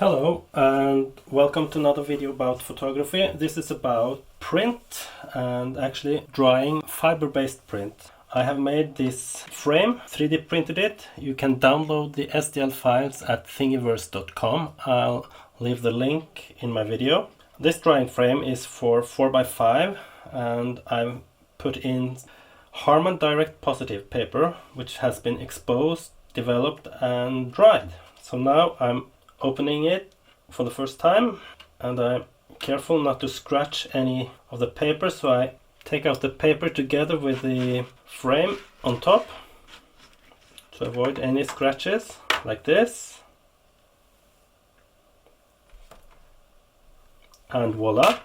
Hello and welcome to another video about photography. This is about print and actually drawing fiber-based print. I have made this frame, 3D printed it. You can download the STL files at thingiverse.com. I'll leave the link in my video. This drawing frame is for 4x5 and I've put in Harman Direct Positive paper which has been exposed, developed and dried. So now I'm opening it for the first time and I'm careful not to scratch any of the paper, so I take out the paper together with the frame on top to avoid any scratches, like this, and voila,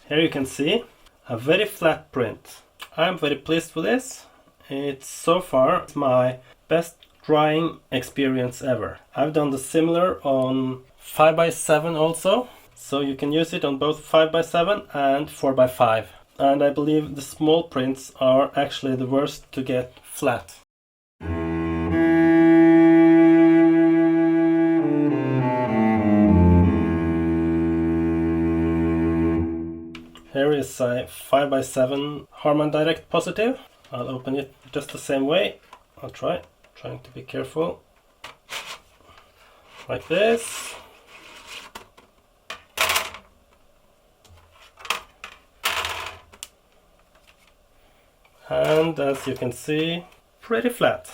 here you can see a very flat print. I'm very pleased with this. It's so far my best drawing experience ever. I've done the similar on 5x7 also, so you can use it on both 5x7 and 4x5. And I believe the small prints are actually the worst to get flat. Here is a 5x7 Harman Direct Positive. I'll open it just the same way. I'll trying to be careful, like this. And as you can see, pretty flat.